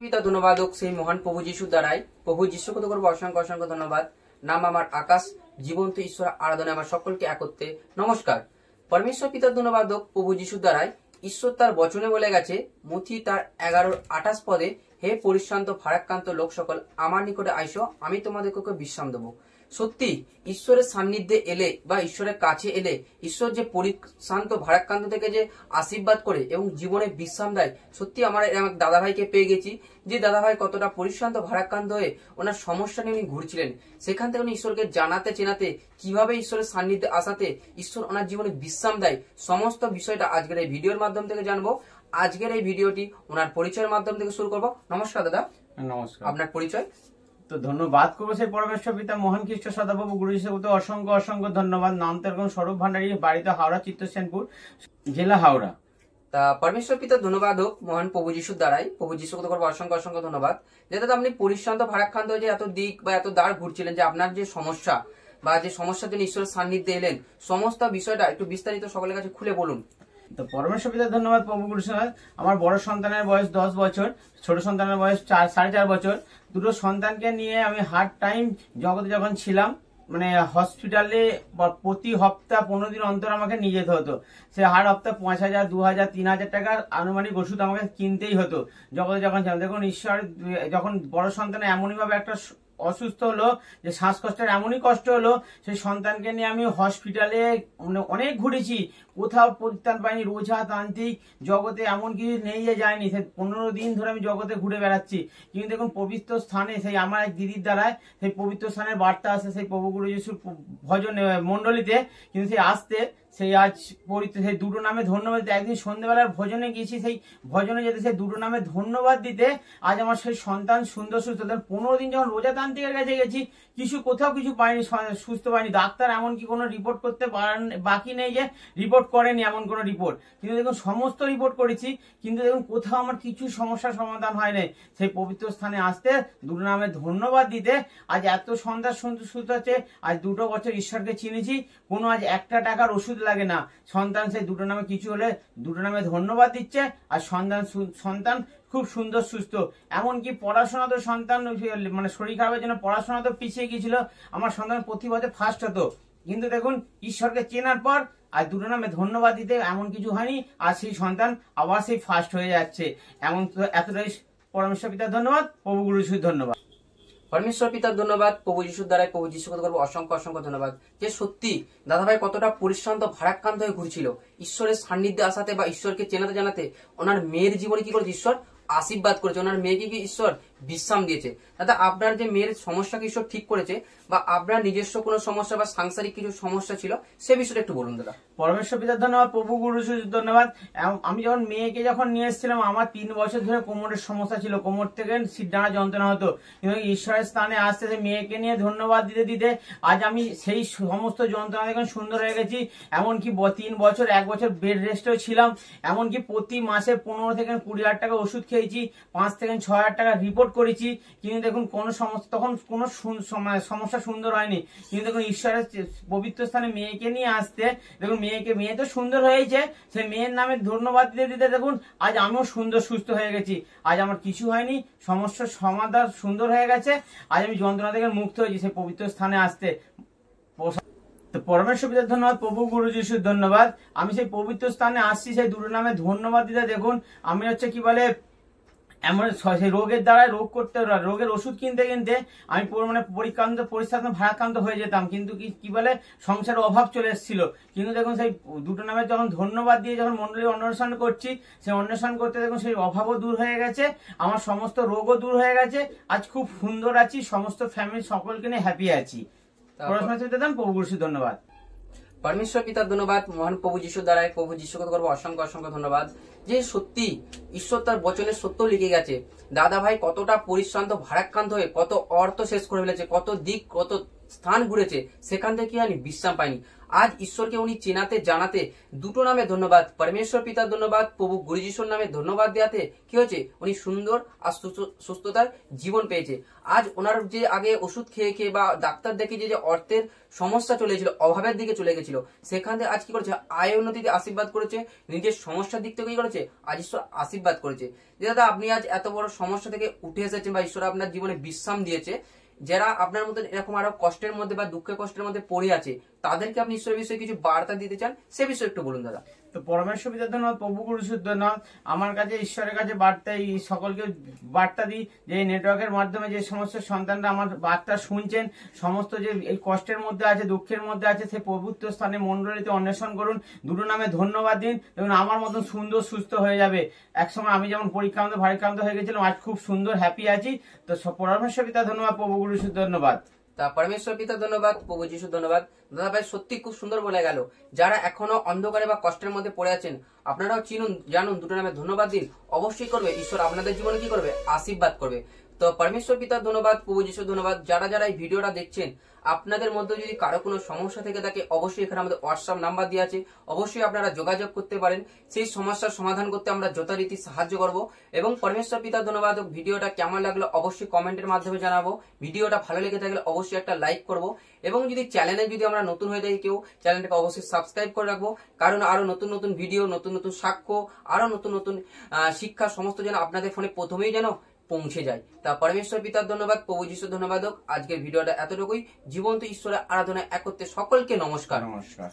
পিতা ধন্যবাদ হোক সেই মহান প্রভু যিশুর দ্বারাই। প্রভু যিশুকে তো করবো অসংখ্য অসংখ্য ধন্যবাদ। নাম আমার আকাশ, জীবন্ত ঈশ্বর আরাধনা আমার সকলকে একত্রে নমস্কার। পরমেশ্বর পিতার ধন্যবাদ হোক প্রভু যিশুর দ্বারাই। ঈশ্বর তার বচনে বলে গেছে মথি তার 11:28 পদে, হে পরিশ্রান্ত ভারাক্রান্ত লোক সকল আমার নিকটে আইসো, আমি তোমাদেরকে বিশ্রাম দেবো। সত্যি ঈশ্বরের সান্নিধ্যে এলে বা ঈশ্বরের কাছে এলে ঈশ্বর যে পরিশ্রান্ত ভারাক্রান্ত থেকে যে আশীর্বাদ করে এবং জীবনে বিশ্রাম দেয়, সত্যি আমার দাদা ভাইকে পেয়ে গেছি যে দাদা ভাই কতটা পরিশ্রান্ত ভারাক্রান্ত হয়ে ওনার সমস্যা নিয়ে উনি ঘুরছিলেন, সেখান থেকে উনি ঈশ্বরকে জানাতে চেনাতে কিভাবে ঈশ্বরের সান্নিধ্যে আসাতে ঈশ্বর ওনার জীবনে বিশ্রাম দেয়, সমস্ত বিষয়টা আজকের এই ভিডিওর মাধ্যম থেকে জানবো। আজকের এই ভিডিওটি ওনার পরিচয়ের মাধ্যম থেকে শুরু করবো। নমস্কার দাদা। নমস্কার। আপনার পরিচয়? তো ধন্যবাদ করবো সেই পরমেশ্বর পিতা মহান খ্রিস্ট সদাপ্রভু গুরু হিসেবে অসংখ্য অসংখ্য ধন্যবাদ। নাম তো এরকম স্বরূপ ভান্ডারী, বাড়িতে হাওড়া চিত্তসেনপুর, জেলা হাওড়া। তা পরমেশ্বর পিতা ধন্যবাদ হোক মহান প্রভু যিশুর দ্বারাই। প্রভু যিশুকে তো করবো অসংখ্য অসংখ্য ধন্যবাদ। যে দাদা আপনি পরিশ্রান্ত ভারাক্রান্ত যে এত দিক বা এত দ্বার ঘুরছিলেন, যে আপনার যে সমস্যা বা যে সমস্যার জন্য ঈশ্বরের সান্নিধ্যে এলেন, সমস্ত বিষয়টা একটু বিস্তারিত সকলের কাছে খুলে বলুন। তো পরমেশ্বর পিতা ধন্যবাদ প্রভু গুরু সাহেব। আমার বড় সন্তানের বয়স 10 বছর, ছোট সন্তানের বয়স 4.5 বছর। দুটো সন্তানকে নিয়ে আমি হার্ড টাইম জগতে যখন ছিলাম, মানে হসপিটালে প্রতি সপ্তাহ 15 দিন অন্তর আমাকে নিয়ে যেতে হতো। সে হার সপ্তাহ 5,000, 2,000, 3,000 টাকার আনুমানিক ওষুধ আমাকে কিনতেই হতো জগতে যখন ছিলাম। দেখুন ঈশ্বর যখন বড় সন্তানের এমনই ভাবে একটা অসুস্থ হলো, যে শ্বাসকষ্টের এমনই কষ্ট হলো, সেই সন্তানকে নিয়ে আমি হসপিটালে অনেক ঘুরেছি, কোথাও পরিত্রাণ পাইনি। রোজা তান্ত্রিক জগতে এমন কিছু নেই যে যায়নি। সেই 15 দিন ধরে আমি জগতে ঘুরে বেড়াচ্ছি। কিন্তু দেখুন পবিত্র স্থানে সেই আমার এক দিদির দ্বারায় সেই পবিত্র স্থানের বার্তা আসে সেই প্রভু গুরু যিশুর ভজন মন্ডলীতে, কিন্তু সেই আসতে সেই আজ সেই দুটো নামে ধন্যবাদ দিতে, একদিন সন্ধ্যেবেলার ভজনে গিয়েছি, সেই ভজনে যেতে সেই দুটো নামে ধন্যবাদ দিতে আজ আমার সেই সন্তান সুন্দর সুস্থ। 15 দিন যখন রোজা তান্ত্রিকের কাছে গেছি, কোথাও কিছু পাইনি, সুস্থ পাইনি। ডাক্তার এমনকি কোনো রিপোর্ট করতে বাকি নেই যে রিপোর্ট করেনি এমন কোনো রিপোর্ট, কিন্তু দেখুন সমস্ত রিপোর্ট করেছি, কিন্তু দেখুন কোথাও আমার কিছু সমস্যার সমাধান হয় নাই। সেই পবিত্র স্থানে আসতে দুটো নামে ধন্যবাদ দিতে আজ এত সন্তান সুস্থ আছে। আজ 2 বছর ঈশ্বরকে চিনেছি, কোনো আজ 1 টাকার ওষুধ লাগে না। সন্তান সেই দুটো নামে কিছু হলে দুটো নামে ধন্যবাদ দিচ্ছে, আর সন্তান খুব সুন্দর সুস্থ। এমনকি পড়াশোনা তো সন্তান মানে শরীর খারাপের জন্য পড়াশোনা তো পিছিয়ে গিয়েছিল, আমার সন্তান প্রতি বছর ফার্স্ট হতো, কিন্তু দেখুন ঈশ্বরকে চেনার পর আর দুটো নামে ধন্যবাদ দিতে এমন কিছু হয়নি, আর সেই সন্তান আবার সেই ফার্স্ট হয়ে যাচ্ছে। এমন এতটাই পরমেশ্বর পিতার ধন্যবাদ, প্রভু গুরু যিশুর ধন্যবাদ। পরমেশ্বর পিতার ধন্যবাদ, প্রভু যিশুর দ্বারাই। প্রভু যিশুকে করবো অসংখ্য অসংখ্য ধন্যবাদ। যে সত্যি দাদাভাই কতটা পরিশ্রান্ত ভারাক্রান্ত হয়ে ঘুরছিল, ঈশ্বরের সান্নিধ্যে আসাতে বা ঈশ্বরকে চেনাতে জানাতে ওনার মেয়ের জীবনে কি করেছে ঈশ্বর আশীর্বাদ করেছে, ওনার মেয়েকে কি ঈশ্বর বিশ্রাম দিয়েছে। দাদা আপনার যে মেয়ের সমস্যাকে ঈশ্বর ঠিক করেছে, বা আপনার নিজস্ব কোনো সমস্যা বা সাংসারিক কিছু সমস্যা ছিল, সে বিষয়টা একটু বলুন দাদা। পরমেশ্বর পিতার ধন্যবাদ, প্রভু গুরু ধন্যবাদ। আমি যখন মেয়েকে নিয়ে এসেছিলাম, আমার 3 বছর ধরে কোমরের সমস্যা ছিল, কোমর থেকে সিটডাঁড়া যন্ত্রণা হতো, কিন্তু ঈশ্বরের স্থানে আসতে সেই মেয়েকে নিয়ে ধন্যবাদ দিতে দিতে আজ আমি সেই সমস্ত যন্ত্রণা দেখুন সুন্দর হয়ে গেছি। এমনকি 3 বছর 1 বছর বেড রেস্টেও ছিলাম, এমনকি প্রতি মাসে 15 থেকে 20,000 টাকা ওষুধ খেয়েছি, 5 থেকে 6,000 টাকা রিপোর্ট করেছি, কিন্তু দেখুন কোনো সমস্যা তখন কোনো সমস্যা সুন্দর হয়নি। কিন্তু দেখুন ঈশ্বরের পবিত্র স্থানে মেয়েকে নিয়ে আসতে দেখুন মেয়ে তো সুন্দর হয়েছে, সেই মেয়ের নামে ধন্যবাদ দিতে দিতে দেখুন আজ আমিও সুন্দর সুস্থ হয়ে গেছি। আজ আমার কিছু হয়নি, সমস্যার সমাধান সুন্দর হয়ে গেছে। আজ আমি যন্ত্রণা থেকে মুক্ত হয়েছি সেই পবিত্র স্থানে আসতে। তো পরমেশ্বর পিতার ধন্যবাদ, প্রভু গুরু যিশুর ধন্যবাদ। আমি সেই পবিত্র স্থানে আসছি সেই দুটো নামে ধন্যবাদ দিতে দেখুন আমি কি বলে এমন সেই রোগের দ্বারা রোগের ওষুধ কিনতে কিনতে আমি পরিশ্রান্ত ভারাক্রান্ত হয়ে যেতাম, কিন্তু কি বলে সংসারের অভাব চলে এসেছিল। কিন্তু দেখুন সেই দুটো নামে যখন ধন্যবাদ দিয়ে যখন মন্ডলী অন্বেষণ করছি, সেই অন্বেষণ করতে দেখুন সেই অভাবও দূর হয়ে গেছে, আমার সমস্ত রোগও দূর হয়ে গেছে। আজ খুব সুন্দর আছি, সমস্ত ফ্যামিলি সকলকে নিয়ে হ্যাপি আছি। প্রভু গুরু ধন্যবাদ। পরমেশ্বর পিতার ধন্যবাদ, মহান প্রভু যিশুর দ্বারাই। প্রভু যিশুকে করবো অসংখ্য অসংখ্য ধন্যবাদ। যে সত্যি ঈশ্বর তার বচনে সত্য লিখে গেছে, দাদা ভাই কতটা পরিশ্রান্ত ভারাক্রান্ত হয়ে কত অর্থ শেষ করে ফেলেছে, কত দিক কত স্থান ঘুরেছে, সেখান থেকে আমি বিশ্রাম পাইনি। আজ ঈশ্বরকে উনি চেনাতে জানাতে দুটো নামে ধন্যবাদ, পরমেশ্বর পিতার ধন্যবাদ, প্রভু গুরু যিশুর নামে ধন্যবাদ দেওয়াতে কি হয়েছে, উনি সুন্দর আর সুস্থতার জীবন পেয়েছে। আজ ওনার যে আগে ওষুধ খেয়ে খেয়ে বা ডাক্তার দেখে যে অর্থের সমস্যা চলেছিল, অভাবের দিকে চলে গেছিল, সেখান থেকে আজ কি করেছে, আয় উন্নতিতে আশীর্বাদ করেছে, নিজের সমস্যার দিক থেকে কি করেছে, আজ ঈশ্বর আশীর্বাদ করেছে। যে দাদা আপনি আজ এত বড় সমস্যা থেকে উঠে এসেছেন বা ঈশ্বর আপনার জীবনে বিশ্রাম দিয়েছে, যারা আপনার মতন এরকম আরো কষ্টের মধ্যে বা দুঃখের কষ্টের মধ্যে পড়ে আছে, তাদেরকে আপনি ঈশ্বরের বিষয়ে কিছু বার্তা দিতে চান, সে বিষয়ে একটু বলুন দাদা। তো পরমেশ্বর পিতার ধন্যবাদ, প্রভু গুরুর ধন্যবাদ। আমার কাছে ঈশ্বরের কাছে বার্তা, এই সকলকে বার্তা দিই যে নেটওয়ার্কের মাধ্যমে যে সমস্ত সন্তানরা আমার বার্তা শুনছেন, সমস্ত যে এই কষ্টের মধ্যে আছে, দুঃখের মধ্যে আছে, সেই পবিত্র স্থানে মন্ডলীতে অন্বেষণ করুন, দুটো নামে ধন্যবাদ দিন, এবং আমার মতন সুন্দর সুস্থ হয়ে যাবে। একসময় আমি যেমন পরীক্ষান্ত ভারীক্রান্ত হয়ে গেছিলাম, আজ খুব সুন্দর হ্যাপি আছি। তো পরমেশ্বর পিতার ধন্যবাদ, প্রভু গুরুর ধন্যবাদ। তা পরমেশ্বর পিতা ধন্যবাদ, প্রভু যিশু ধন্যবাদ। দাদা ভাই সত্যি খুব সুন্দর বলে গেল। যারা এখনো অন্ধকারে বা কষ্টের মধ্যে পড়ে আছেন, আপনারাও চিনুন, জানুন, দুটো নামে ধন্যবাদ দিন, অবশ্যই করবে ঈশ্বর আপনাদের জীবনে কি করবে, আশীর্বাদ করবে। তো পরমেশ্বর পিতার ধন্যবাদ, প্রভু যিশুর ধন্যবাদ। যারা যারা এই ভিডিওটা দেখছেন, আপনাদের মধ্যে যদি কারো কোনো সমস্যা থেকে থাকে, অবশ্যই এখানে আমাদের হোয়াটসঅ্যাপ নাম্বার দেওয়া আছে, অবশ্যই আপনারা যোগাযোগ করতে পারেন। সেই সমস্যার সমাধান করতে আমরা যথারীতি সাহায্য করব। এবং পরমেশ্বর পিতার ধন্যবাদ। ভিডিওটা কেমন লাগলো অবশ্যই কমেন্টের মাধ্যমে জানাবো। ভিডিওটা ভালো লেগে থাকলে অবশ্যই একটা লাইক করব। এবং যদি চ্যানেলে যদি আমরা নতুন হয়ে থাকি কেউ, চ্যানেলটাকে অবশ্যই সাবস্ক্রাইব করে রাখবো, কারণ আরো নতুন নতুন ভিডিও, নতুন নতুন সাক্ষ্য, আরো নতুন নতুন শিক্ষা সমস্ত যেন আপনাদের ফোনে প্রথমেই যেন পৌঁছে যায়। তা পরমেশ্বর পিতার ধন্যবাদ, প্রভু যিশুর ধন্যবাদ। আজকের ভিডিওটা এতটুকুই। জীবন্ত ঈশ্বরের আরাধনায় একত্রে সকলকে নমস্কার। নমস্কার।